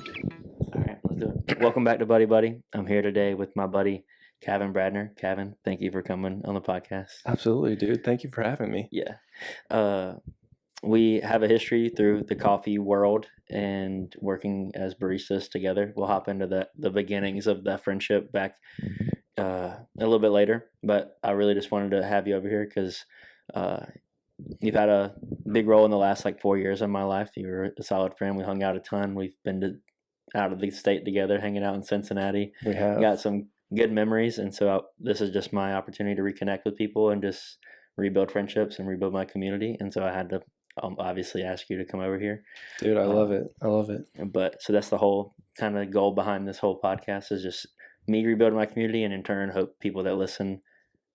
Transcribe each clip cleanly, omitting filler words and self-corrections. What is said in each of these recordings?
All right, let's do it. Welcome back to Buddy Buddy. I'm here today with my buddy Kavin Bradner. Kavin, thank you for coming on the podcast. Absolutely, dude. Thank you for having me. Yeah. We have a history through the coffee world and working as baristas together. We'll hop into the beginnings of that friendship back a little bit later, but I really just wanted to have you over here because you've had a big role in the last 4 years of my life. You were a solid friend. We hung out a ton. We've been out of the state together, hanging out in Cincinnati. We have got some good memories, and so this is just my opportunity to reconnect with people and just rebuild friendships and rebuild my community. And so I had to obviously ask you to come over here. Dude, I love it. I love it. But so that's the whole kind of goal behind this whole podcast is just me rebuilding my community, and in turn hope people that listen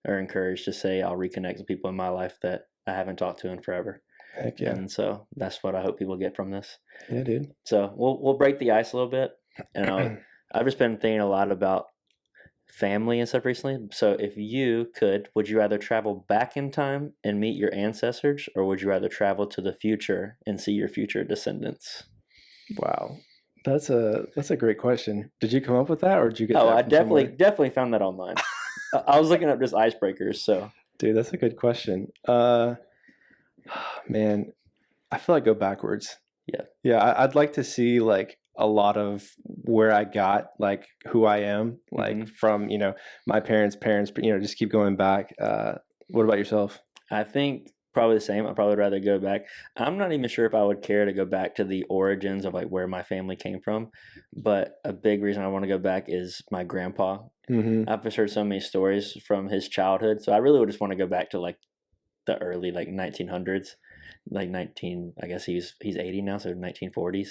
are encouraged to say I'll reconnect with people in my life that I haven't talked to in forever. Heck yeah. And so that's what I hope people get from this. Yeah, dude. So we'll break the ice a little bit. And I've just been thinking a lot about family and stuff recently. So if you could, would you rather travel back in time and meet your ancestors, or would you rather travel to the future and see your future descendants? Wow. That's a great question. Did you come up with that, or did you get that I from definitely found that online. I was looking up just icebreakers. So dude, that's a good question. Man, I feel like go backwards. Yeah, I'd like to see a lot of where I got who I am from my parents, just keep going back. What about yourself? I think probably the same. I'd probably rather go back. I'm not even sure if I would care to go back to the origins of where my family came from, but a big reason I want to go back is my grandpa. I've just heard so many stories from his childhood, so I really would just want to go back to the early 1900s, I guess he's 80 now, so 1940s.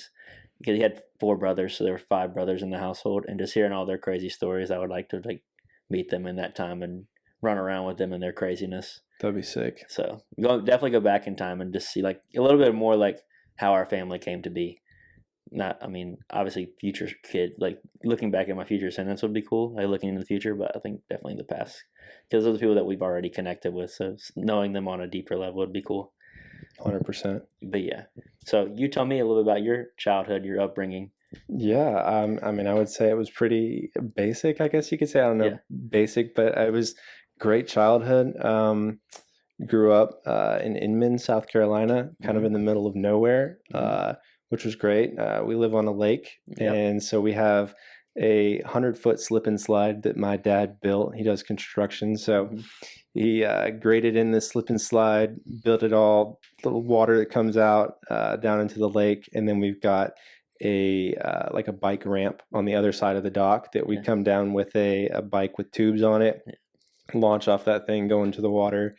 Because he had 4 brothers, so there were 5 brothers in the household, and just hearing all their crazy stories, I would like to meet them in that time and run around with them in their craziness. That'd be sick. So definitely go back in time and just see a little bit more how our family came to be. Obviously future kid, looking back at my future descendants would be cool, looking into the future, but I think definitely the past, because those are the people that we've already connected with, so knowing them on a deeper level would be cool. 100%. But yeah, so you tell me a little bit about your childhood, your upbringing. Yeah, I would say it was pretty basic, I guess you could say. I don't know, basic, but it was great childhood. Grew up in Inman, South Carolina, kind of in the middle of nowhere, which was great. We live on a lake, and so we have a 100-foot slip and slide that my dad built. He does construction, so he graded in this slip and slide, built it all, the water that comes out down into the lake, and then we've got a bike ramp on the other side of the dock that we come down with a bike with tubes on it, launch off that thing, go into the water,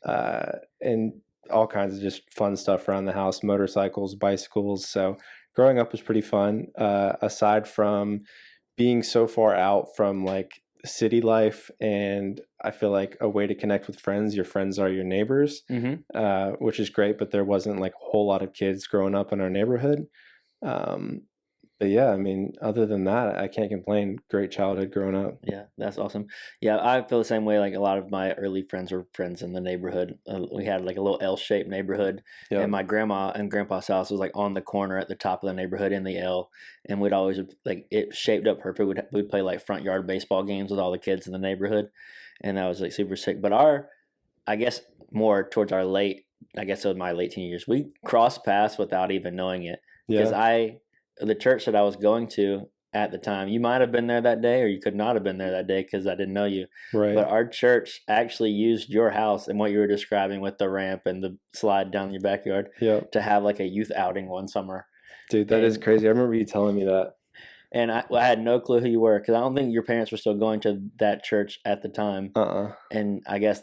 and all kinds of just fun stuff around the house, motorcycles, bicycles. So growing up was pretty fun, aside from being so far out from city life, and I feel like a way to connect with friends. Your friends are your neighbors, which is great, but there wasn't a whole lot of kids growing up in our neighborhood. But yeah, other than that, I can't complain. Great childhood growing up. Yeah, that's awesome. Yeah, I feel the same way. A lot of my early friends were friends in the neighborhood. We had a little L-shaped neighborhood, and my grandma and grandpa's house was on the corner at the top of the neighborhood in the L, and we'd always it shaped up perfect. We'd play front yard baseball games with all the kids in the neighborhood, and that was super sick. But I guess more towards our late, I guess it was my late teen years, we crossed paths without even knowing it. Because the church that I was going to at the time, you might have been there that day, or you could not have been there that day because I didn't know you. Right. But our church actually used your house and what you were describing with the ramp and the slide down your backyard to have a youth outing one summer. Dude, that is crazy. I remember you telling me that. And I had no clue who you were, because I don't think your parents were still going to that church at the time. And I guess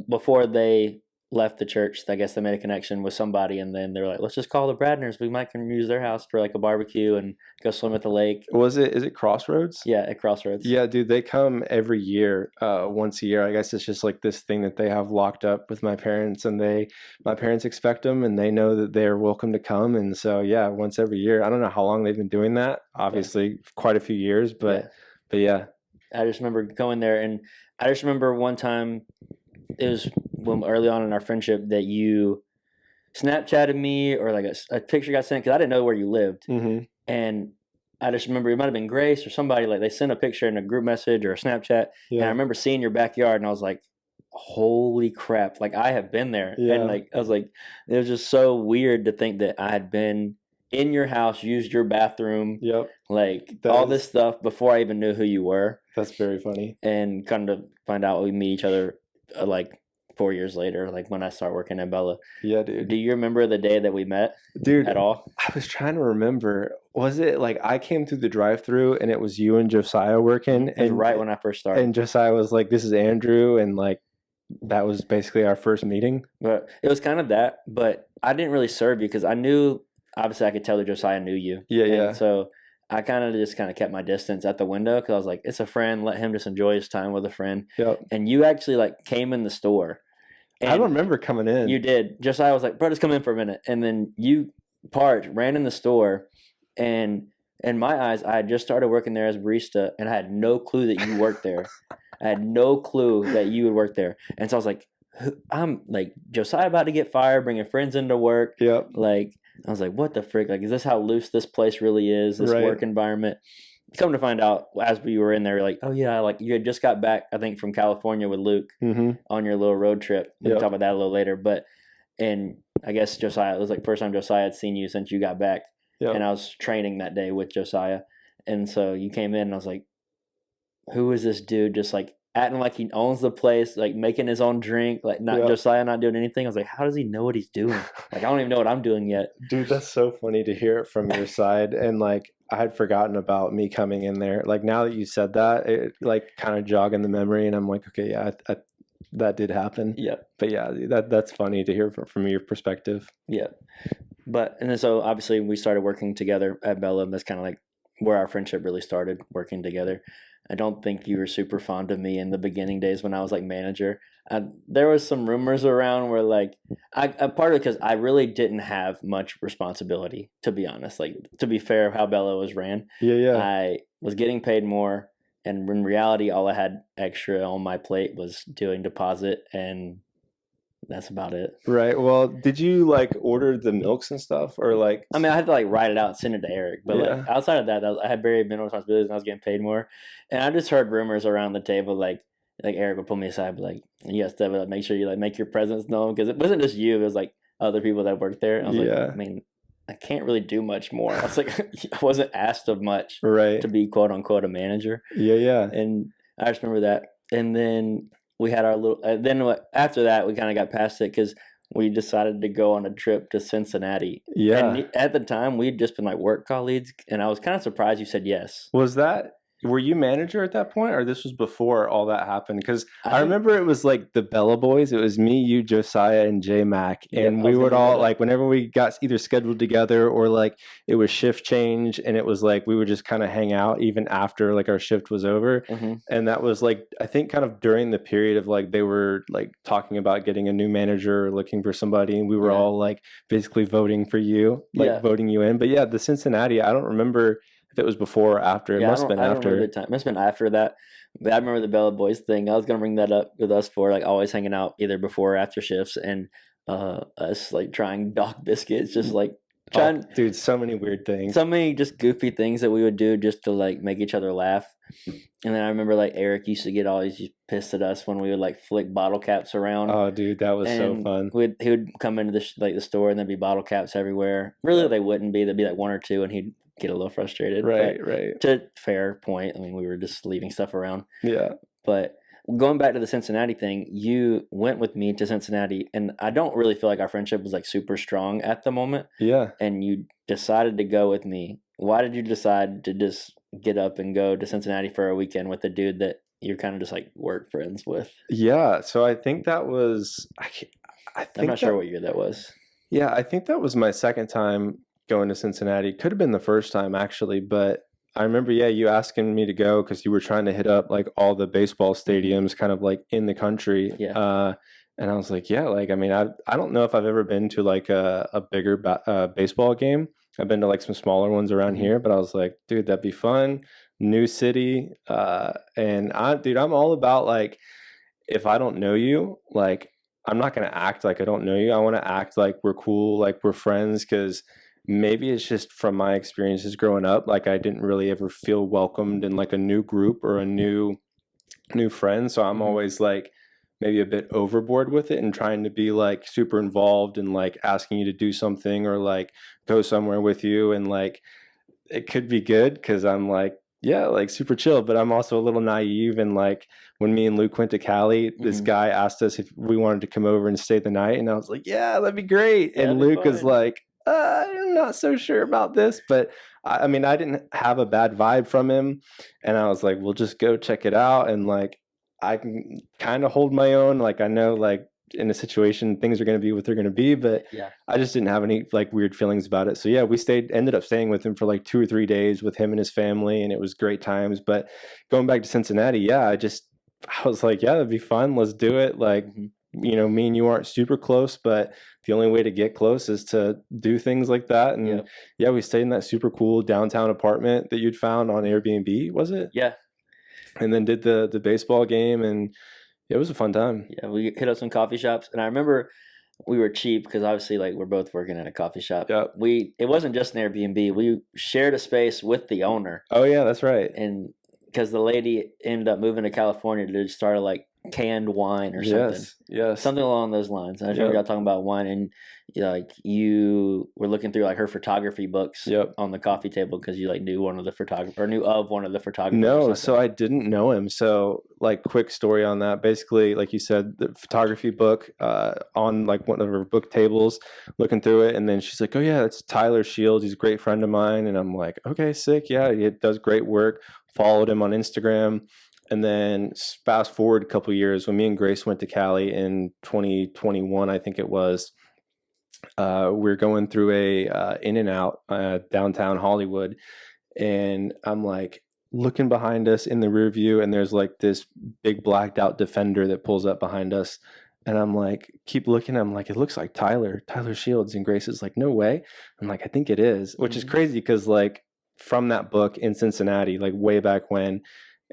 before they left the church, I guess they made a connection with somebody, and then they were like, let's just call the Bradners. We might can use their house for a barbecue and go swim at the lake. Is it Crossroads? Yeah, at Crossroads. Yeah, dude, they come every year, once a year. I guess it's just this thing that they have locked up with my parents, and my parents expect them, and they know that they're welcome to come. And so, yeah, once every year. I don't know how long they've been doing that. Obviously, quite a few years, but yeah. I just remember going there, and I just remember one time, it was early on in our friendship, that you Snapchatted me, or a picture got sent, because I didn't know where you lived. And I just remember it might have been Grace or somebody, like they sent a picture in a group message or a Snapchat, and I remember seeing your backyard, and I was like, holy crap, like I have been there. And like I was like, it was just so weird to think that I had been in your house, used your bathroom, like all this stuff before I even knew who you were. That's very funny. And kind of find out we meet each other like 4 years later, like when I start working at Bella. Yeah, dude. Do you remember the day that we met, dude, at all? I was trying to remember. Was it like I came through the drive-through and it was you and Josiah working? It was right when I first started. And Josiah was like, "This is Andrew," and like that was basically our first meeting. But it was kind of that, but I didn't really serve you because I knew, obviously I could tell that Josiah knew you. Yeah. So I kind of kept my distance at the window because I was like, it's a friend, let him just enjoy his time with a friend. And you actually like came in the store. I don't remember coming in. You did. Josiah was like, bro, just come in for a minute. And then you ran in the store, and in my eyes, I had just started working there as a barista, and I had no clue that you worked there. I had no clue that you would work there. And so I was like, I'm like, Josiah about to get fired, bringing friends into work. Like, I was like, what the frick? Like, is this how loose this place really is, this work environment? Come to find out, as we were in there, like, oh yeah, like you had just got back, I think, from California with Luke on your little road trip. We'll talk about that a little later. But, and I guess Josiah, it was like first time Josiah had seen you since you got back. And I was training that day with Josiah. And so you came in and I was like, who is this dude just like acting like he owns the place, like making his own drink, like not Josiah not doing anything? I was like, how does he know what he's doing? Like, I don't even know what I'm doing yet. Dude, that's so funny to hear it from your side. And like, I had forgotten about me coming in there. Like now that you said that, it like kind of jogging the memory, and I'm like, okay, yeah, that did happen. But yeah, that's funny to hear from your perspective. But and then so obviously we started working together at Bella. That's kind of like where our friendship really started, working together. I don't think you were super fond of me in the beginning days when I was like manager. There was some rumors around where like I part of it because I really didn't have much responsibility, to be honest. Like, to be fair, how Bella was ran. I was getting paid more, and in reality, all I had extra on my plate was doing deposit, and that's about it. Right. Well, did you like order the milks and stuff, or like? I mean, I had to like write it out and send it to Eric, but like outside of that, I had very minimal responsibilities, and I was getting paid more. And I just heard rumors around the table, like Eric would pull me aside, but like, you have to like make sure you like make your presence known, because it wasn't just you; it was like other people that worked there. And I was like, I mean, I can't really do much more. I was like, I wasn't asked of much, to be quote unquote a manager. And I just remember that, and then we had our little. Then after that, we kind of got past it because we decided to go on a trip to Cincinnati. And at the time, we'd just been like work colleagues, and I was kind of surprised you said yes. Were you manager at that point, or this was before all that happened? Because I remember it was like the Bella Boys. It was me, you, Josiah, and J Mac, and we would all like whenever we got either scheduled together or like it was shift change, and it was like we would just kind of hang out even after like our shift was over. And that was like, I think kind of during the period of like they were like talking about getting a new manager or looking for somebody, and we were all like basically voting for you, like voting you in. But yeah, the Cincinnati, I don't remember if it was before or after. It must have been after. It must have been after that. But I remember the Bella Boys thing. I was gonna bring that up with us for like always hanging out either before or after shifts, and us like trying Doc biscuits, just like trying. Dude, so many weird things. So many just goofy things that we would do just to like make each other laugh. And then I remember like Eric used to get always pissed at us when we would like flick bottle caps around. Oh, dude, that was so fun. He would come into the store and there'd be bottle caps everywhere. Really, they wouldn't be. There'd be like one or two, and he'd get a little frustrated. Right. To fair point, I mean, we were just leaving stuff around. Yeah. But going back to the Cincinnati thing, you went with me to Cincinnati, and I don't really feel like our friendship was like super strong at the moment. Yeah. And you decided to go with me. Why did you decide to just get up and go to Cincinnati for a weekend with a dude that you're kind of just like work friends with? Yeah. So I think that was, I'm not sure what year that was. Yeah. I think that was my second time going to Cincinnati. Could have been the first time actually, but I remember, you asking me to go because you were trying to hit up like all the baseball stadiums kind of like in the country. And I was like, like, I mean, I don't know if I've ever been to like a bigger baseball game. I've been to like some smaller ones around here, but I was like, dude, that'd be fun. New city. And I'm all about like, if I don't know you, like, I'm not going to act like I don't know you. I want to act like we're cool, like we're friends, because maybe it's just from my experiences growing up, like I didn't really ever feel welcomed in like a new group or a new friend. So I'm always like maybe a bit overboard with it and trying to be like super involved and like asking you to do something or like go somewhere with you. And like it could be good because I'm like, yeah, like super chill, but I'm also a little naive. And like when me and Luke went to Cali, this guy asked us if we wanted to come over and stay the night. And I was like, yeah, that'd be great. Yeah, and Luke is like, I'm not so sure about this, but I mean, I didn't have a bad vibe from him. And I was like, we'll just go check it out. And like, I can kind of hold my own. Like, I know like in a situation, things are going to be what they're going to be, but yeah, I just didn't have any like weird feelings about it. So yeah, we ended up staying with him for like 2 or 3 days with him and his family, and it was great times. But going back to Cincinnati, yeah, I was like, yeah, that'd be fun. Let's do it. Like, you know, me and you aren't super close, but the only way to get close is to do things like that. And yeah, we stayed in that super cool downtown apartment that you'd found on Airbnb, was it? Yeah. And then did the baseball game, and it was a fun time. Yeah, we hit up some coffee shops, and I remember we were cheap because obviously like we're both working at a coffee shop. Yep. It wasn't just an Airbnb. We shared a space with the owner. Oh yeah, that's right. And because the lady ended up moving to California to start like canned wine or something. Yes. Something along those lines. I remember y'all talking about wine, and like you were looking through like her photography books on the coffee table because you like knew one of the photographers or knew of one of the photographers. No, so I didn't know him. So like quick story on that. Basically, like you said, the photography book on like one of her book tables, looking through it, and then she's like, "Oh yeah, it's Tyler Shields. He's a great friend of mine." And I'm like, "Okay, sick. Yeah, he does great work." Followed him on Instagram. And then fast forward a couple of years when me and Grace went to Cali in 2021, I think it was. We're going through a In-N-Out downtown Hollywood, and I'm like looking behind us in the rear view, and there's like this big blacked out Defender that pulls up behind us, and I'm like keep looking. I'm like, it looks like Tyler Shields, and Grace is like, no way. I'm like, I think it is, which is crazy because like from that book in Cincinnati, like way back when.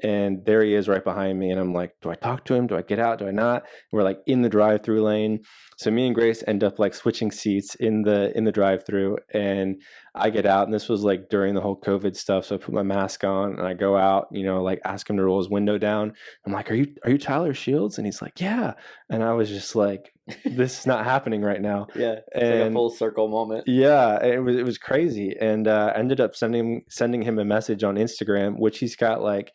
And there he is right behind me. And I'm like, do I talk to him? Do I get out? Do I not? And we're like in the drive-through lane. So me and Grace end up like switching seats in the drive-through. And I get out, and this was like during the whole COVID stuff. So I put my mask on and I go out, you know, like ask him to roll his window down. I'm like, are you Tyler Shields? And he's like, yeah. And I was just like, this is not happening right now. Yeah. It's like a full circle moment. Yeah, it was crazy. And ended up sending him a message on Instagram, which he's got like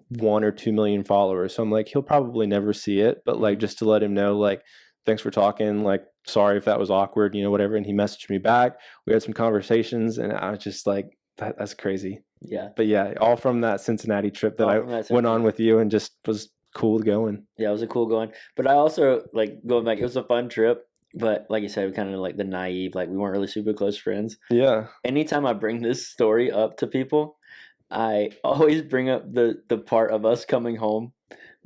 1 or 2 million followers. So I'm like, he'll probably never see it, but like just to let him know, like, thanks for talking, like, sorry if that was awkward, you know, whatever. And he messaged me back. We had some conversations, and I was just like, that's crazy. Yeah. But yeah, all from that Cincinnati trip that I went on with you, and just was cool going. Yeah, it was a cool going. But I also like going back, it was a fun trip. But like you said, kind of like the naive, like we weren't really super close friends. Yeah. Anytime I bring this story up to people, I always bring up the part of us coming home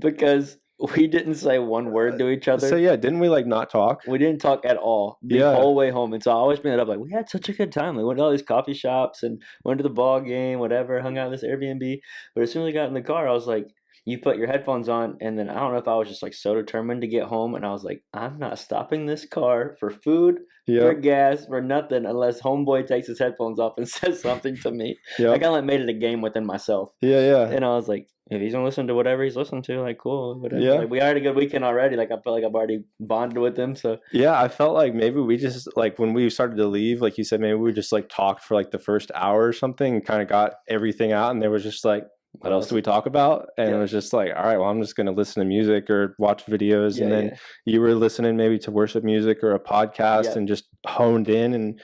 because we didn't say one word to each other. So yeah, didn't we like not talk? We didn't talk at all the whole way home. And so I always bring it up like, we had such a good time. We went to all these coffee shops and went to the ball game, whatever, hung out at this Airbnb. But as soon as we got in the car, I was like, you put your headphones on, and then I don't know if I was just like so determined to get home, and I was like, I'm not stopping this car for food, for gas, for nothing, unless homeboy takes his headphones off and says something to me. I kind of like made it a game within myself. Yeah. And I was like, if he's gonna listen to whatever he's listening to, like cool, whatever. Yeah. Like, we had a good weekend already. Like I felt like I've already bonded with him. So yeah, I felt like maybe we just like when we started to leave, like you said, maybe we just like talked for like the first hour or something, and kind of got everything out, and there was just like, what else do we talk about? And it was just like, all right, well, I'm just going to listen to music or watch videos. And then you were listening maybe to worship music or a podcast and just honed in, and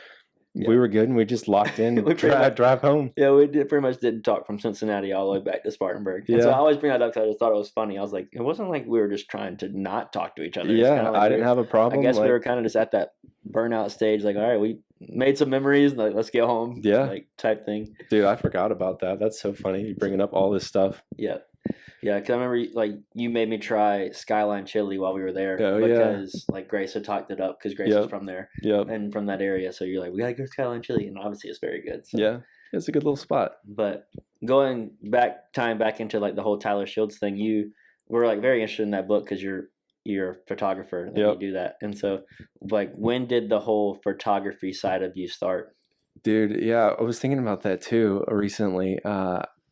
we were good, and we just locked in and drive home. Yeah, we pretty much didn't talk from Cincinnati all the way back to Spartanburg. And so I always bring that up because I just thought it was funny. I was like, it wasn't like we were just trying to not talk to each other. Yeah, like I didn't have a problem. I guess we were kind of just at that burnout stage, like, all right, we made some memories, like, let's get home. Yeah. Like, type thing. Dude, I forgot about that. That's so funny. You bringing up all this stuff. Yeah. Yeah, because I remember, like, you made me try Skyline Chili while we were there. Oh, because, like, Grace had talked it up because Grace is from there. And from that area. So you're like, we got to go to Skyline Chili. And obviously it's very good. So. Yeah. It's a good little spot. But tying back into, like, the whole Tyler Shields thing, you were, like, very interested in that book because you're a photographer and you do that. And so, like, when did the whole photography side of you start? Dude, yeah, I was thinking about that too recently.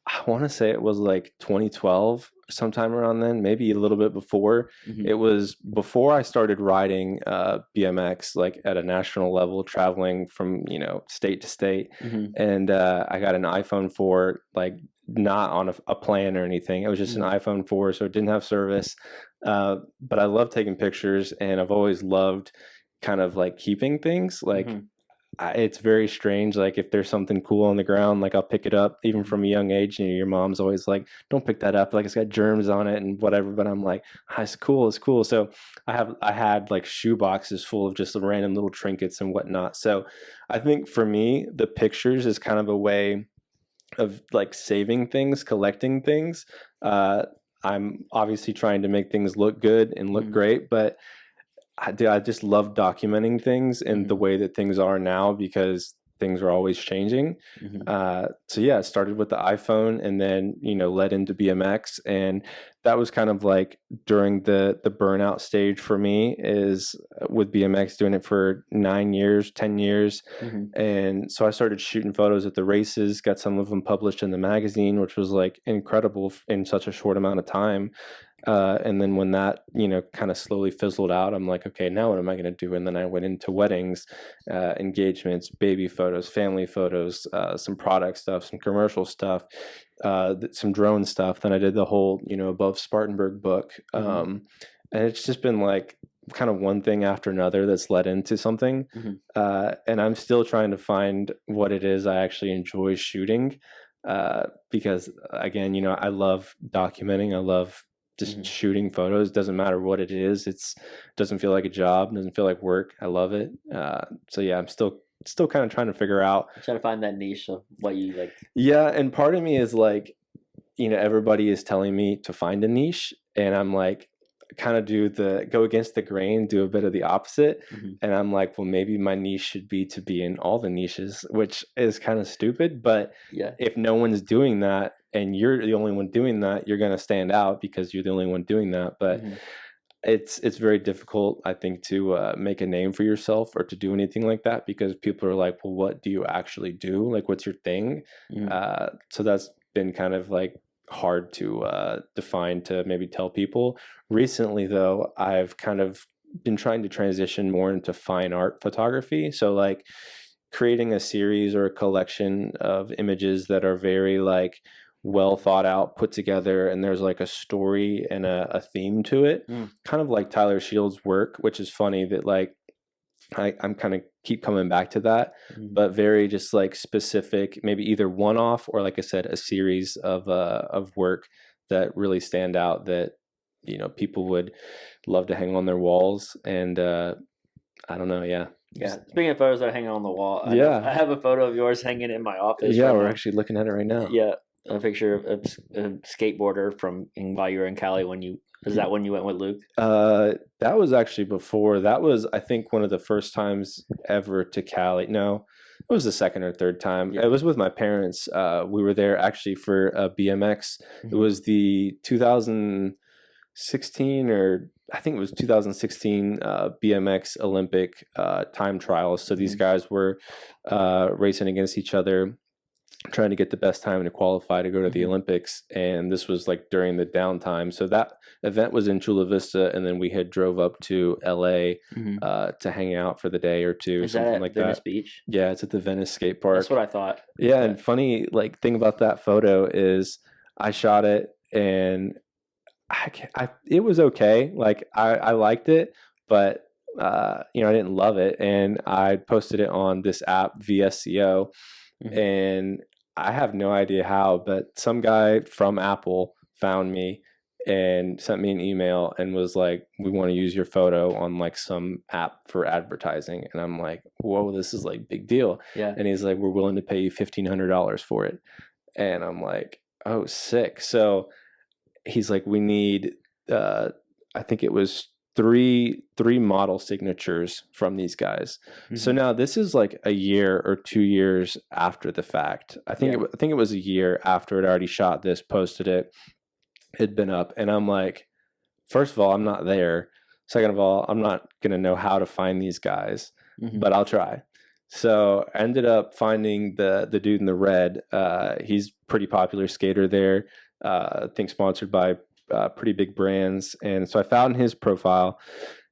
I want to say it was like 2012, sometime around then, maybe a little bit before. Mm-hmm. It was before I started riding BMX, like at a national level, traveling from, state to state. Mm-hmm. And I got an iPhone 4, like not on a plan or anything. It was just an Mm-hmm. iPhone 4, so it didn't have service. But I love taking pictures, and I've always loved kind of like keeping things. Like, Mm-hmm. it's very strange. Like if there's something cool on the ground, like I'll pick it up even Mm-hmm. from a young age. Your mom's always like, "Don't pick that up. Like it's got germs on it and whatever." But I'm like, it's cool. It's cool. So I had like shoe boxes full of just random little trinkets and whatnot. So I think for me, the pictures is kind of a way of like saving things, collecting things. Uh, I'm obviously trying to make things look good and look Mm-hmm. great, but I just love documenting things and the Mm-hmm. way that things are now because things are always changing. Mm-hmm. So yeah, it started with the iPhone and then led into BMX, and that was kind of like during the burnout stage for me is with BMX, doing it for 9 years, 10 years, Mm-hmm. and so I started shooting photos at the races, got some of them published in the magazine, which was like incredible in such a short amount of time. And then when that, kind of slowly fizzled out, I'm like, okay, now what am I going to do? And then I went into weddings, engagements, baby photos, family photos, some product stuff, some commercial stuff, some drone stuff. Then I did the whole, above Spartanburg book. Mm-hmm. And it's just been like kind of one thing after another that's led into something. Mm-hmm. And I'm still trying to find what it is I actually enjoy shooting. Because again, I love documenting. I love just Mm-hmm. shooting photos. Doesn't matter what it is. It's doesn't feel like a job. Doesn't feel like work. I love it. So yeah, I'm still kind of trying to figure out. Try to find that niche of what you like. Yeah, and part of me is like, everybody is telling me to find a niche, and I'm like, kind of go against the grain, do a bit of the opposite. Mm-hmm. And I'm like, well, maybe my niche should be to be in all the niches, which is kind of stupid. But Yeah. if no one's doing that and you're the only one doing that, you're going to stand out because you're the only one doing that. But Mm-hmm. it's very difficult, I think, to make a name for yourself or to do anything like that because people are like, well, what do you actually do? Like, what's your thing? Mm-hmm. So that's been kind of like hard to define, to maybe tell people. Recently, though, I've kind of been trying to transition more into fine art photography. So like creating a series or a collection of images that are very like well thought out, put together, and there's like a story and a theme to it, Mm. kind of like Tyler Shields' work, which is funny that like I'm kind of keep coming back to that, Mm-hmm. but very just like specific, maybe either one off or like I said, a series of work that really stand out that people would love to hang on their walls. And I don't know, yeah. Yeah. Speaking of photos that are hanging on the wall, Yeah. I have a photo of yours hanging in my office. Yeah, right we're now. actually looking at it right now. Yeah, a picture of a skateboarder while you were in Cali. Is that when you went with Luke? That was actually before. That was, I think, one of the first times ever to Cali. No, it was the second or third time. Yeah. It was with my parents. We were there actually for BMX. Mm-hmm. It was the 2016, or I think it was 2016 BMX Olympic time trials. So these guys were racing against each other, trying to get the best time to qualify to go to the Olympics. And this was like during the downtime. So that event was in Chula Vista, and then we had drove up to LA to hang out for the day or two. Is something that at like Venice that? Beach? Yeah, it's at the Venice skate park. That's what I thought. Yeah, and funny like thing about that photo is I shot it and it was okay. Like I liked it, but I didn't love it, and I posted it on this app VSCO, and I have no idea how, but some guy from Apple found me and sent me an email and was like, we want to use your photo on like some app for advertising. And I'm like, whoa, this is like big deal. Yeah. And he's like, we're willing to pay you $1,500 for it. And I'm like, oh, sick. So he's like, we need, I think it was three model signatures from these guys. So now this is like a year or 2 years after the fact. I think it was a year after it already shot this, posted it, had been up, and I'm like, first of all, I'm not there. Second of all, I'm not gonna know how to find these guys, but I'll try. So I ended up finding the dude in the red. He's pretty popular skater there. I think sponsored by pretty big brands. And so I found his profile.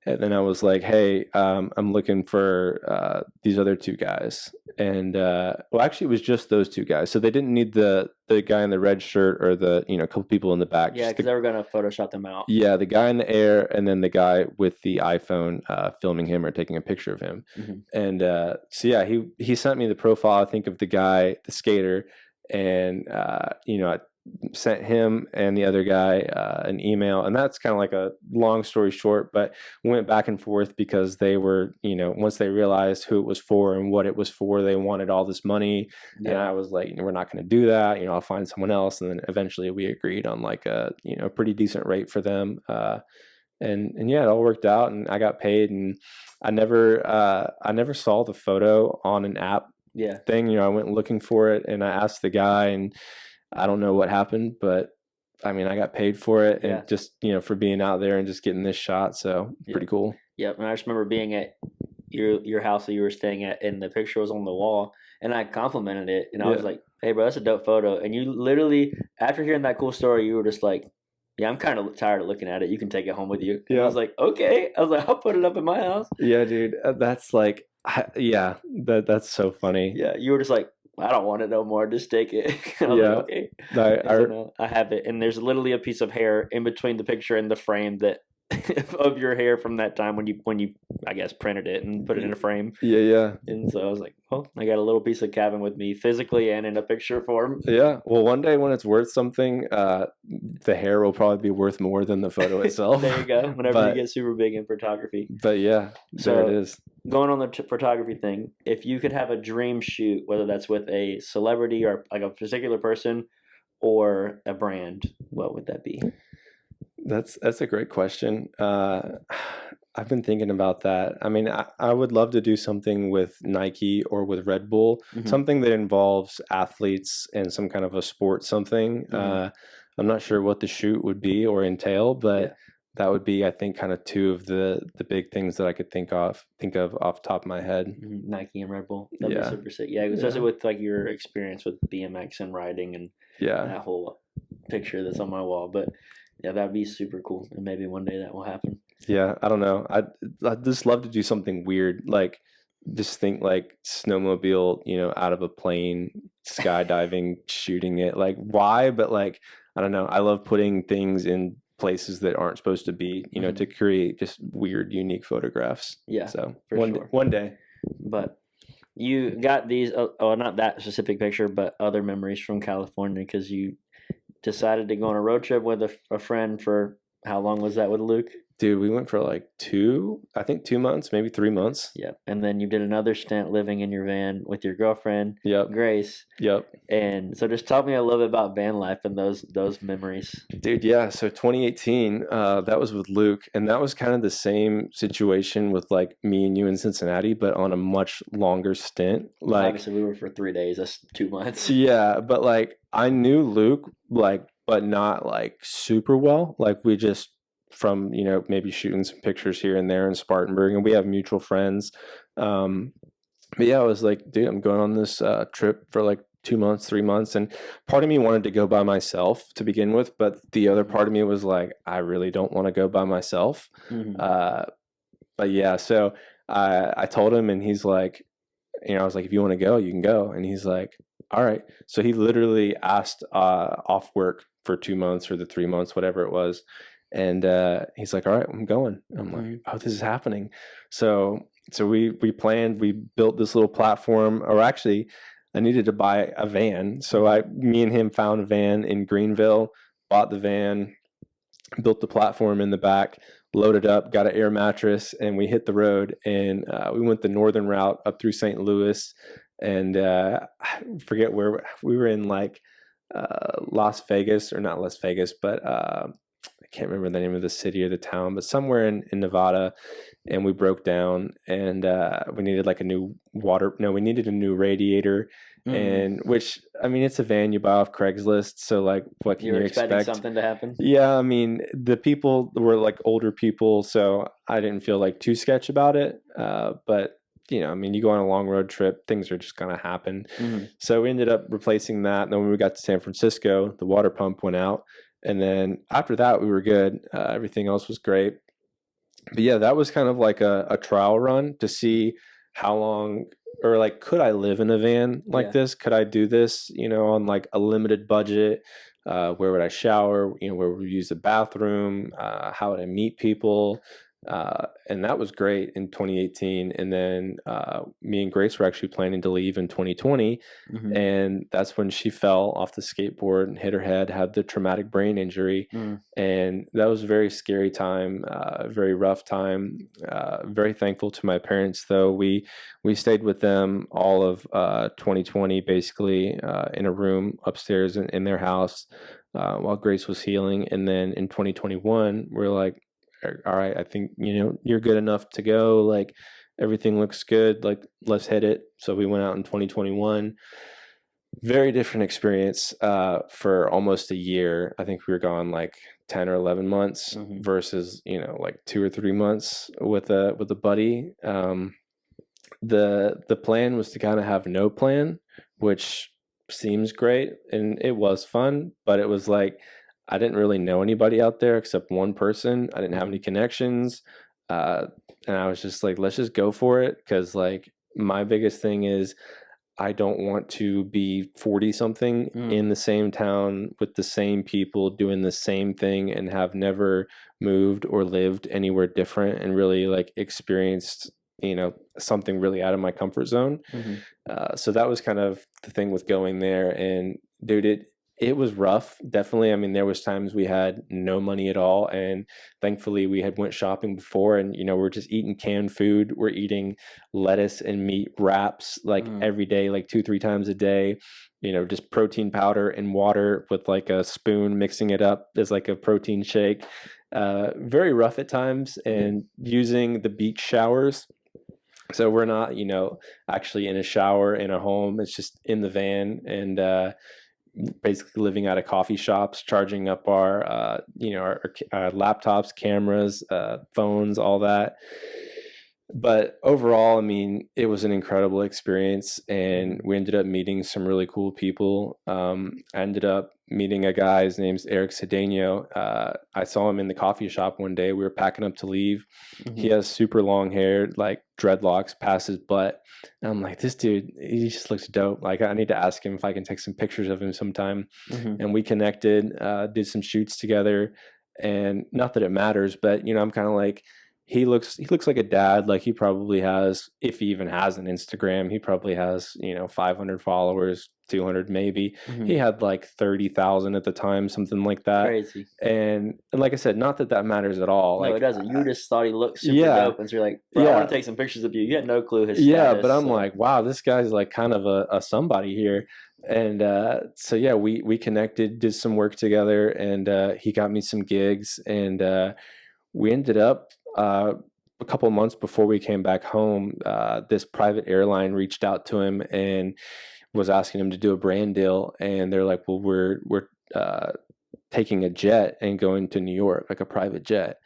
And then I was like, hey, I'm looking for these other two guys. And well, actually, it was just those two guys. So they didn't need the guy in the red shirt or the, a couple people in the back. Yeah, because they were going to Photoshop them out. Yeah, the guy in the air and then the guy with the iPhone filming him or taking a picture of him. Mm-hmm. And so, yeah, he sent me the profile, I think, of the guy, the skater. And, I sent him and the other guy an email, and that's kind of like a long story short, but we went back and forth because they were, once they realized who it was for and what it was for, they wanted all this money. Yeah. And I was like, we're not going to do that. I'll find someone else. And then eventually we agreed on like a, pretty decent rate for them. And yeah, it all worked out and I got paid, and I never saw the photo on an app thing. I went looking for it and I asked the guy, and I don't know what happened, but I mean, I got paid for it and just, for being out there and just getting this shot. So pretty cool. Yep. And I just remember being at your house that you were staying at, and the picture was on the wall, and I complimented it, and I was like, hey bro, that's a dope photo. And you literally, after hearing that cool story, you were just like, yeah, I'm kind of tired of looking at it. You can take it home with you. And I was like, okay. I was like, I'll put it up in my house. Yeah, dude. That's like, that's so funny. Yeah. You were just like, I don't want it no more. Just take it. I was like, okay. I have it. And there's literally a piece of hair in between the picture and the frame that of your hair from that time when you I guess printed it and put it in a frame. Yeah. And so I was like, well, I got a little piece of Kavin with me physically and in a picture form. Yeah. Well, one day when it's worth something, the hair will probably be worth more than the photo itself. There you go. Whenever you get super big in photography. But yeah, there it is. Going on the photography thing, if you could have a dream shoot, whether that's with a celebrity or like a particular person or a brand, what would that be? That's a great question. I've been thinking about that. I mean, I would love to do something with Nike or with Red Bull, something that involves athletes and some kind of a sport something. I'm not sure what the shoot would be or entail, but that would be, I think, kind of two of the big things that I could think of off the top of my head. Nike and Red Bull. That'd be super sick. Yeah, especially with like your experience with BMX and riding and that whole picture that's on my wall. But yeah, that'd be super cool, and maybe one day that will happen. Yeah, I don't know. I'd just love to do something weird, like just think like snowmobile, out of a plane, skydiving, shooting it. Like why? But like I don't know. I love putting things in places that aren't supposed to be, to create just weird, unique photographs. Yeah. So one day. But you got these. Not that specific picture, but other memories from California because you decided to go on a road trip with a friend for how long was that with Luke? Dude, we went for like 2 months, maybe 3 months. Yep. And then you did another stint living in your van with your girlfriend, Grace. Yep. And so just tell me a little bit about van life and those memories. Dude, yeah. So 2018, that was with Luke. And that was kind of the same situation with like me and you in Cincinnati, but on a much longer stint. Like obviously we were for 3 days. That's 2 months. Yeah. But like I knew Luke, like, but not like super well. Like we just from, maybe shooting some pictures here and there in Spartanburg, and we have mutual friends. But yeah, I was like, dude, I'm going on this trip for like 2 months, 3 months. And part of me wanted to go by myself to begin with, but the other part of me was like, I really don't want to go by myself. But yeah, so I told him, and he's like, I was like, if you want to go, you can go. And he's like, all right. So he literally asked off work for 2 months or the 3 months, whatever it was. And he's like, all right, I'm going. I'm like, oh, this is happening. So we planned, we built this little platform, or actually I needed to buy a van. So me and him found a van in Greenville, bought the van, built the platform in the back, loaded up, got an air mattress, and we hit the road. And we went the northern route up through St. Louis. And I forget where we were in, like Las Vegas, or not Las Vegas, but I can't remember the name of the city or the town, but somewhere in Nevada. And we broke down, and we needed like we needed a new radiator. And which, I mean, it's a van you buy off Craigslist. So like, what can you expect? Expecting something to happen? Yeah. I mean, the people were like older people, so I didn't feel like too sketch about it. But I mean, you go on a long road trip, things are just going to happen. Mm-hmm. So we ended up replacing that. And then when we got to San Francisco, the water pump went out. And then after that, we were good. Everything else was great. But yeah, that was kind of like a trial run to see how long, or like, could I live in a van like this? Could I do this, on like a limited budget? Where would I shower? Where would we use the bathroom? How would I meet people? And that was great in 2018. And then me and Grace were actually planning to leave in 2020. Mm-hmm. And that's when she fell off the skateboard and hit her head, had the traumatic brain injury. And that was a very scary time, very rough time. Very thankful to my parents, though. We stayed with them all of 2020, basically, in a room upstairs in their house while Grace was healing. And then in 2021, we're like, all right, I think, you're good enough to go. Like, everything looks good. Like, let's hit it. So we went out in 2021. Very different experience for almost a year. I think we were gone like 10 or 11 months versus, like 2 or 3 months with a buddy. The plan was to kind of have no plan, which seems great. And it was fun, but it was like, I didn't really know anybody out there except one person. I didn't have any connections. And I was just like, let's just go for it. Cause like my biggest thing is I don't want to be 40 something in the same town with the same people doing the same thing and have never moved or lived anywhere different and really like experienced, something really out of my comfort zone. So that was kind of the thing with going there. And dude, it was rough, definitely. I mean, there was times we had no money at all, and thankfully we had went shopping before, and we're just eating canned food. We're eating lettuce and meat wraps like every day, like 2-3 times a day. Just protein powder and water with like a spoon, mixing it up as like a protein shake. Very rough at times, and using the beach showers. So we're not, actually in a shower in a home. It's just in the van, and basically living out of coffee shops, charging up our laptops, cameras, phones, all that. But overall, I mean, it was an incredible experience, and we ended up meeting some really cool people. I ended up meeting a guy, his name's Eric Cedeno. I saw him in the coffee shop one day. We were packing up to leave. He has super long hair, like dreadlocks past his butt. And I'm like, this dude, he just looks dope. Like, I need to ask him if I can take some pictures of him sometime. And we connected, did some shoots together. And not that it matters, but, I'm kind of like, he looks like a dad. Like, he probably has, if he even has an Instagram, he probably has, 500 followers, 200 maybe. He had like 30,000 at the time, something like that. Crazy. And like I said, not that matters at all. No, like, it doesn't. You just thought he looked super dope, and so you're like, bro, I want to take some pictures of you. You had no clue his status. But I'm like, wow, this guy's like kind of a somebody here. And so yeah, we connected, did some work together, and he got me some gigs, and we ended up a couple of months before we came back home, this private airline reached out to him and was asking him to do a brand deal. And they're like, well, we're taking a jet and going to New York, like a private jet.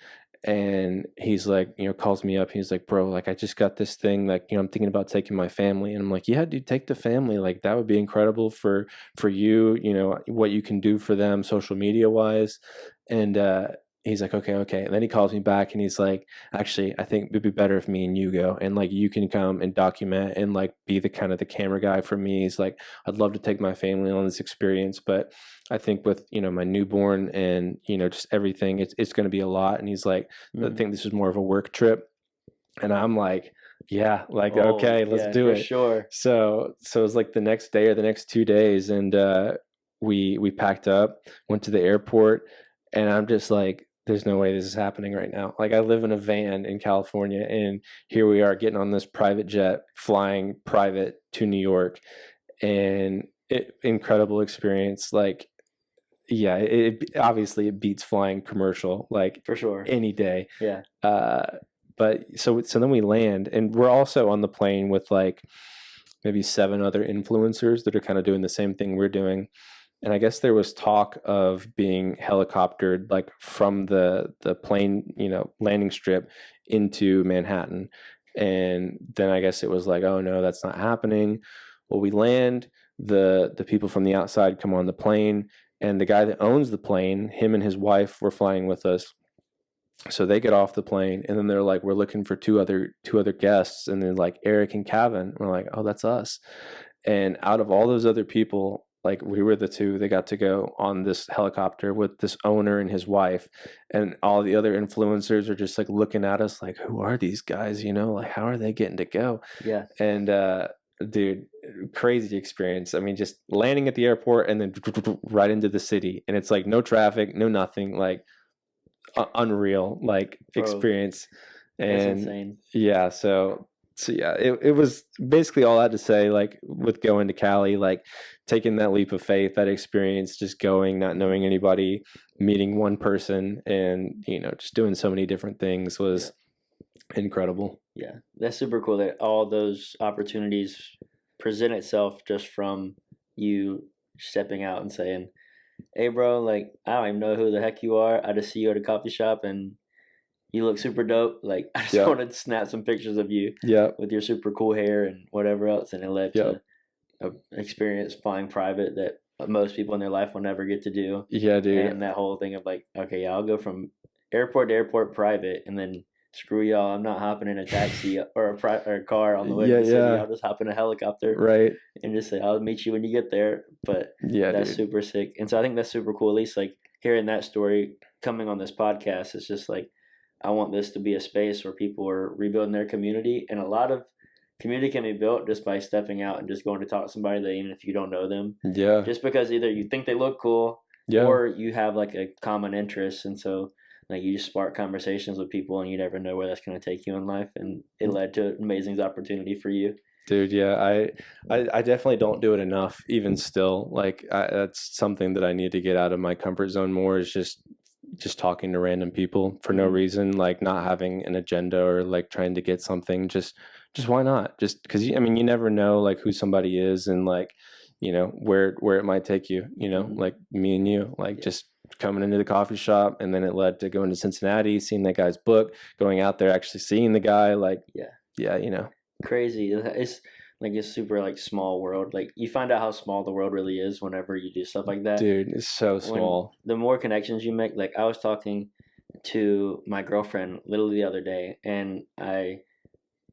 And he's like, calls me up. He's like, bro, like, I just got this thing, like, I'm thinking about taking my family. And I'm like, yeah, dude, take the family. Like, that would be incredible for you, what you can do for them social media wise. And he's like, okay. And then he calls me back and he's like, actually, I think it'd be better if me and you go, and like, you can come and document and like be the kind of the camera guy for me. He's like, I'd love to take my family on this experience, but I think with, my newborn and, just everything, it's going to be a lot. And he's like, I think this is more of a work trip. And I'm like, yeah, like, okay, let's do it. Sure. So it was like the next day or the next 2 days. And we packed up, went to the airport, and I'm just like, there's no way this is happening right now. Like, I live in a van in California, and here we are getting on this private jet, flying private to New York, and incredible experience. Like, yeah, it obviously it beats flying commercial, like, for sure, any day. Yeah. But so then we land, and we're also on the plane with like maybe 7 other influencers that are kind of doing the same thing we're doing. And I guess there was talk of being helicoptered like from the plane, landing strip into Manhattan. And then I guess it was like, oh no, that's not happening. Well, we land, the people from the outside come on the plane, and the guy that owns the plane, him and his wife were flying with us. So they get off the plane, and then they're like, we're looking for two other guests, and then like Eric and Kavin. We're like, oh, that's us. And out of all those other people, like we were the two that got to go on this helicopter with this owner and his wife, and all the other influencers are just like looking at us like, who are these guys? You know, like how are they getting to go? Yeah. And dude, crazy experience. I mean, just landing at the airport and then right into the city, and it's like no traffic, no nothing, like unreal like experience. And that's insane. Yeah, so yeah, it was basically all I had to say, like with going to Cali, like taking that leap of faith, that experience, just going, not knowing anybody, meeting one person, and you know, just doing so many different things was incredible. Yeah, that's super cool that all those opportunities present itself just from you stepping out and saying, hey bro, like I don't even know who the heck you are. I just see you at a coffee shop and you look super dope. Like I just wanted to snap some pictures of you with your super cool hair and whatever else, and it led to an experience flying private that most people in their life will never get to do. Yeah, dude. And that whole thing of like, okay, yeah, I'll go from airport to airport private, and then screw y'all, I'm not hopping in a taxi or a car on the way to the city. I'll just hop in a helicopter, right? And just say, I'll meet you when you get there. But that's super sick. And so I think that's super cool. At least like hearing that story coming on this podcast, it's just like, I want this to be a space where people are rebuilding their community. And a lot of community can be built just by stepping out and just going to talk to somebody that even if you don't know them. Yeah. Just because either you think they look cool or you have like a common interest. And so like you just spark conversations with people, and you never know where that's going to take you in life. And it led to an amazing opportunity for you. Dude, yeah, I definitely don't do it enough. Even still, like that's something that I need to get out of my comfort zone more. Is just talking to random people for no reason, like not having an agenda or like trying to get something. Just why not? Just because I mean, you never know like who somebody is and like you know where it might take you. You know, like me and you, like just coming into the coffee shop, and then it led to going to Cincinnati, seeing that guy's book, going out there, actually seeing the guy, like you know, crazy. It's like a super like small world. Like you find out how small the world really is whenever you do stuff like that. Dude, it's so small. The more connections you make, like I was talking to my girlfriend literally the other day, and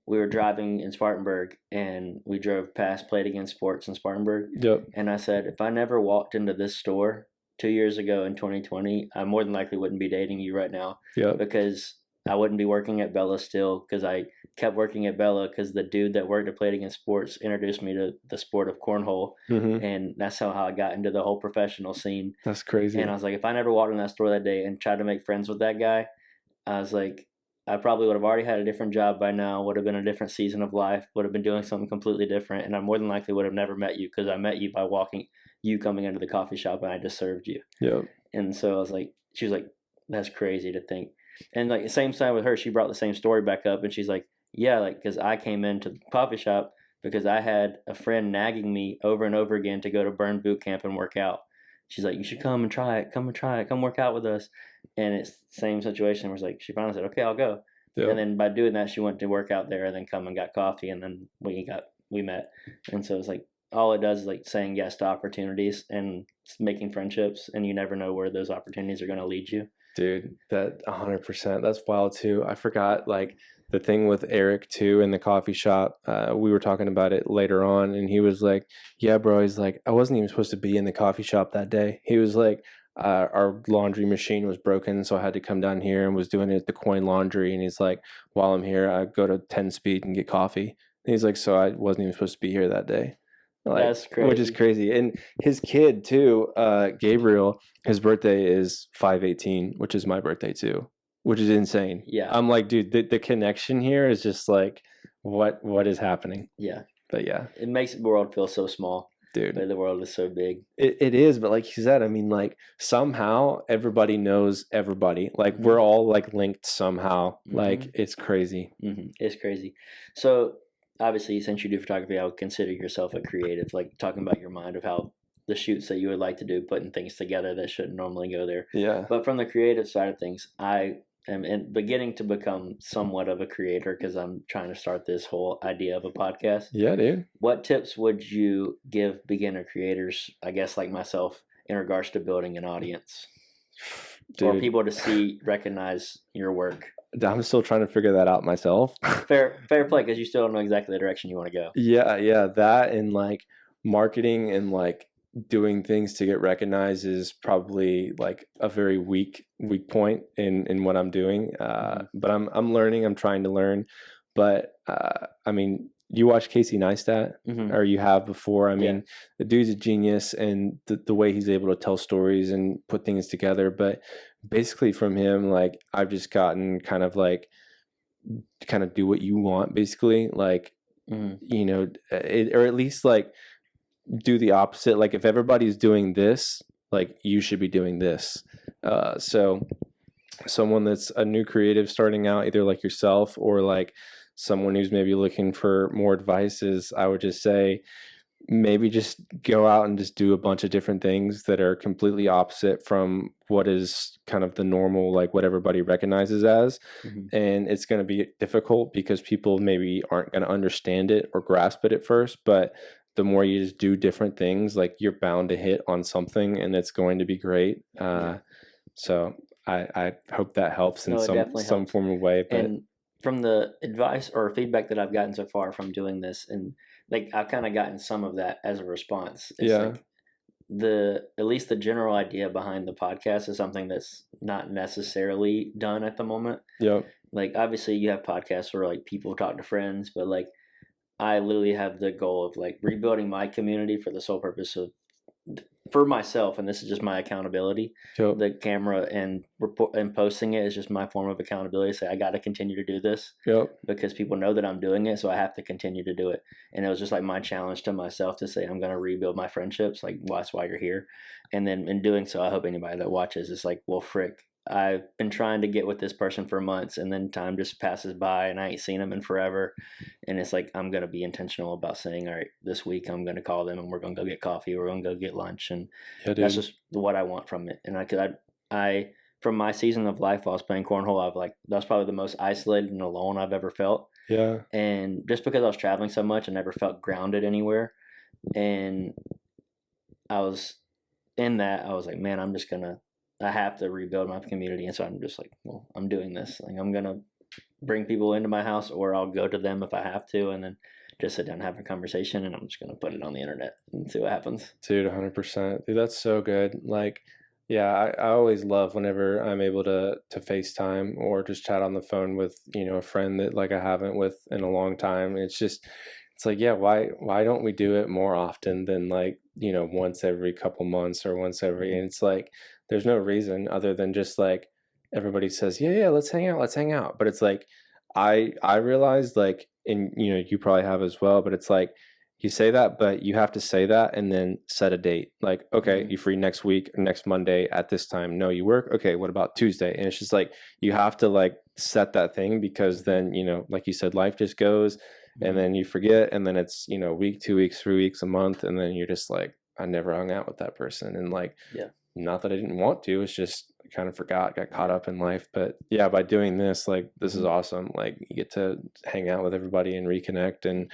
we were driving in Spartanburg, and we drove past Played Again Sports in Spartanburg. Yep. And I said, if I never walked into this store 2 years ago in 2020, I more than likely wouldn't be dating you right now. Yep. Because I wouldn't be working at Bella still, because I kept working at Bella because the dude that worked at Played Again Sports introduced me to the sport of cornhole. And that's how I got into the whole professional scene. That's crazy. And I was like, if I never walked in that store that day and tried to make friends with that guy, I was like, I probably would have already had a different job by now, would have been a different season of life, would have been doing something completely different. And I more than likely would have never met you, because I met you by you coming into the coffee shop, and I just served you. Yep. And so I was like, she was like, that's crazy to think. And like the same time with her, she brought the same story back up, and she's like, yeah, like because I came into the coffee shop because I had a friend nagging me over and over again to go to Burn Boot Camp and work out. She's like, you should come and try it. Come and try it. Come work out with us. And it's the same situation where it's like, she finally said, okay, I'll go. Yep. And then by doing that, she went to work out there and then come and got coffee, and then we met. And so it's like, all it does is like saying yes to opportunities and making friendships, and you never know where those opportunities are going to lead you. Dude, that 100%, that's wild too. I forgot like the thing with Eric too in the coffee shop. We were talking about it later on, and he was like, yeah, bro, he's like, I wasn't even supposed to be in the coffee shop that day. He was like, our laundry machine was broken, so I had to come down here and was doing it at the Coin Laundry. And he's like, while I'm here, I go to 10 speed and get coffee. And he's like, so I wasn't even supposed to be here that day. Like, that's crazy. Which is crazy. And his kid too, Gabriel, his birthday is 5/18, which is my birthday too, which is insane. Yeah. I'm like, dude, the connection here is just like, what is happening? Yeah. But yeah. It makes the world feel so small. Dude. But the world is so big. It is, but like you said, I mean, like somehow everybody knows everybody. Like we're all like linked somehow. Like it's crazy. It's crazy. So obviously, since you do photography, I would consider yourself a creative, like talking about your mind of how the shoots that you would like to do, putting things together that shouldn't normally go there. Yeah. But from the creative side of things, I am beginning to become somewhat of a creator because I'm trying to start this whole idea of a podcast. Yeah, dude. What tips would you give beginner creators, I guess like myself, in regards to building an audience? Dude. Or people to recognize your work? I'm still trying to figure that out myself. Fair play, because you still don't know exactly the direction you want to go. Yeah, that and like marketing and like doing things to get recognized is probably like a very weak point in what I'm doing. But I'm learning. I'm trying to learn. But I mean, you watch Casey Neistat, or you have before. I mean, the dude's a genius, and the way he's able to tell stories and put things together. But basically, from him, like I've just gotten kind of do what you want, basically, like. You know, or at least like do the opposite. Like if everybody's doing this, like you should be doing this. So someone that's a new creative starting out, either like yourself or like someone who's maybe looking for more advice, is I would just say maybe just go out and just do a bunch of different things that are completely opposite from what is kind of the normal, like what everybody recognizes as. And it's going to be difficult because people maybe aren't going to understand it or grasp it at first, but the more you just do different things, like you're bound to hit on something and it's going to be great. So I hope that helps in some form of way. But and from the advice or feedback that I've gotten so far from doing this, and like I've kind of gotten some of that as a response. It's like at least the general idea behind the podcast is something that's not necessarily done at the moment. Like obviously you have podcasts where like people talk to friends, but like I literally have the goal of like rebuilding my community for the sole purpose of for myself, and this is just my accountability. The camera and posting it is just my form of accountability. Say I got to continue to do this because people know that I'm doing it, so I have to continue to do it. And it was just like my challenge to myself to say I'm going to rebuild my friendships. Like, well, that's why you're here. And then in doing so, I hope anybody that watches is like, well, frick, I've been trying to get with this person for months, and then time just passes by and I ain't seen them in forever. And it's like, I'm going to be intentional about saying, all right, this week I'm going to call them and we're going to go get coffee. We're going to go get lunch. And that's just what I want from it. And I from my season of life, while I was playing cornhole, that's probably the most isolated and alone I've ever felt. And just because I was traveling so much, I never felt grounded anywhere. And I was in that, I was like, man, I have to rebuild my community. And so I'm just like, well, I'm doing this. Like I'm going to bring people into my house, or I'll go to them if I have to, and then just sit down and have a conversation, and I'm just going to put it on the internet and see what happens. Dude, 100%. Dude, that's so good. Like, yeah, I always love whenever I'm able to FaceTime or just chat on the phone with, a friend that like I haven't with in a long time. It's like, yeah, why don't we do it more often than like, once every couple months or once every, and it's like, there's no reason other than just like everybody says, yeah, let's hang out. But it's like, I realized like, and you probably have as well, but it's like, you say that, but you have to say that and then set a date. Like, okay, you free next week or next Monday at this time? No, you work? Okay, what about Tuesday? And it's just like, you have to like set that thing, because then, like you said, life just goes and then you forget. And then it's, week, 2 weeks, 3 weeks, a month. And then you're just like, I never hung out with that person. And like, not that I didn't want to, it's just I kind of got caught up in life. But yeah, by doing this, like, this is awesome. Like, you get to hang out with everybody and reconnect and,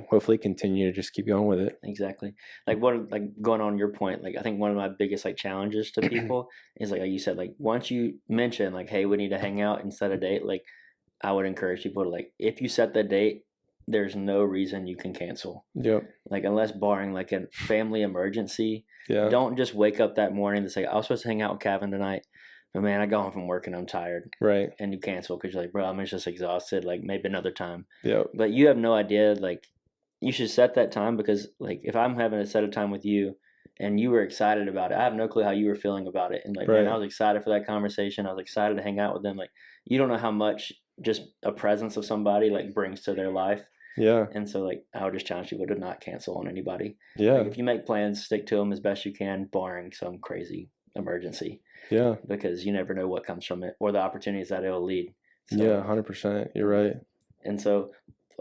hopefully continue to just keep going with it. Exactly. Like going on your point, like I think one of my biggest like challenges to people is like you said, like once you mention like, hey, we need to hang out and set a date, like I would encourage people to like, if you set the date, there's no reason you can cancel. Like unless barring like a family emergency, don't just wake up that morning to say, I was supposed to hang out with Kavin tonight, but man, I got home from work and I'm tired. Right. And you cancel because you're like, bro, I'm just exhausted. Like maybe another time. But you have no idea. Like you should set that time, because like if I'm having a set of time with you and you were excited about it, I have no clue how you were feeling about it. And like, man, I was excited for that conversation. I was excited to hang out with them. Like you don't know how much just a presence of somebody like brings to their life. And so like I would just challenge people to not cancel on anybody. Like, if you make plans, stick to them as best you can, barring some crazy emergency. Because you never know what comes from it or the opportunities that it'll lead. So, 100%. You're right. And so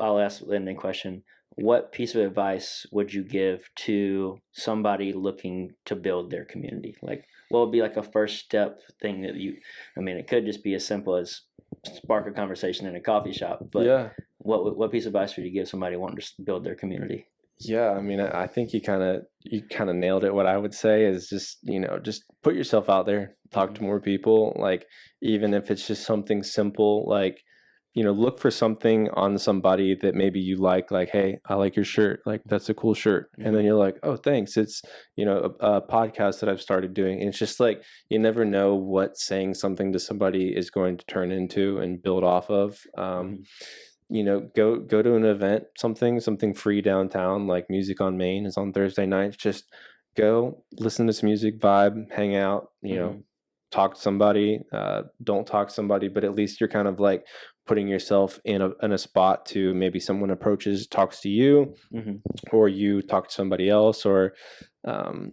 I'll ask the ending question. what piece of advice would you give to somebody looking to build their community? Like, what would be like a first step thing that it could just be as simple as spark a conversation in a coffee shop, but what piece of advice would you give somebody wanting to build their community? Yeah, I mean, I think you kind of nailed it. What I would say is just, just put yourself out there, talk to more people. Like, even if it's just something simple, like, look for something on somebody that maybe you like, hey, I like your shirt. Like, that's a cool shirt. And then you're like, oh, thanks. It's, a podcast that I've started doing. And it's just like, you never know what saying something to somebody is going to turn into and build off of. Go to an event, something free downtown, like Music on Main is on Thursday nights. Just go listen to some music, vibe, hang out, talk to somebody, don't talk to somebody, but at least you're kind of like putting yourself in a spot to maybe someone talks to you, or you talk to somebody else, or that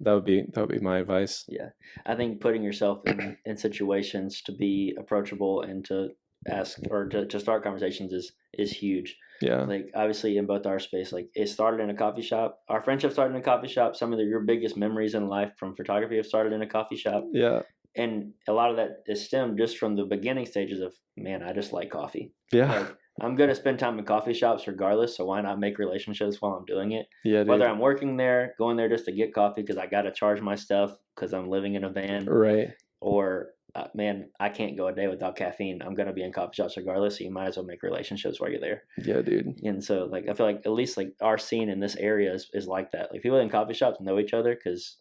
would be my advice. Yeah, I think putting yourself in situations to be approachable and to ask or to start conversations is huge. Yeah, like obviously in both our space, like it started in a coffee shop. Our friendship started in a coffee shop. Some of your biggest memories in life from photography have started in a coffee shop. Yeah, and a lot of that is stemmed just from the beginning stages of, man, I just like coffee. Yeah, like, I'm going to spend time in coffee shops regardless, so why not make relationships while I'm doing it? Yeah, whether I'm working there, going there just to get coffee because I got to charge my stuff because I'm living in a van, right? Or man, I can't go a day without caffeine. I'm going to be in coffee shops regardless, so you might as well make relationships while you're there. Yeah, dude. And so, like, I feel like at least like our scene in this area is like that. Like, people in coffee shops know each other because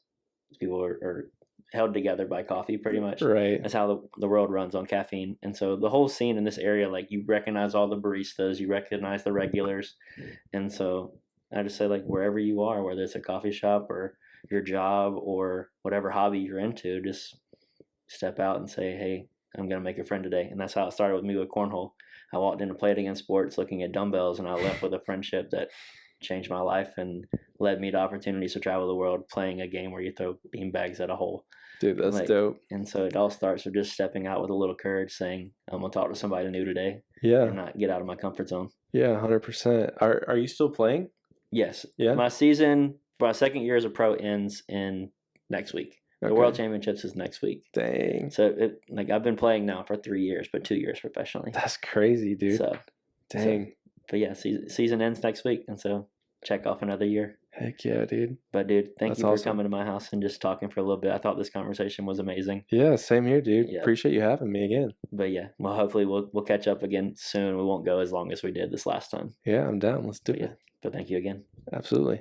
people are held together by coffee, pretty much. Right. That's how the world runs, on caffeine. And so the whole scene in this area, like, you recognize all the baristas, you recognize the regulars. And so I just say, like, wherever you are, whether it's a coffee shop or your job or whatever hobby you're into, just step out and say, hey, I'm going to make a friend today. And that's how it started with me with cornhole. I walked into Play It Again Sports looking at dumbbells, and I left with a friendship that changed my life and led me to opportunities to travel the world playing a game where you throw beanbags at a hole. Dude, that's dope. And so it all starts with just stepping out with a little courage, saying, I'm going to talk to somebody new today. Yeah. And not get out of my comfort zone. Yeah, 100%. Are you still playing? Yes. Yeah. My second year as a pro ends in next week. The World Championships is next week. Dang. So I've been playing now for 3 years, but 2 years professionally. That's crazy, dude. So dang. But yeah, season ends next week, and so check off another year. Heck yeah, dude. But dude, thank you for coming to my house and just talking for a little bit. I thought this conversation was amazing. Yeah, same here, dude. Yeah. Appreciate you having me again. But yeah, well, hopefully we'll catch up again soon. We won't go as long as we did this last time. Yeah, I'm down. Let's do it. But thank you again. Absolutely.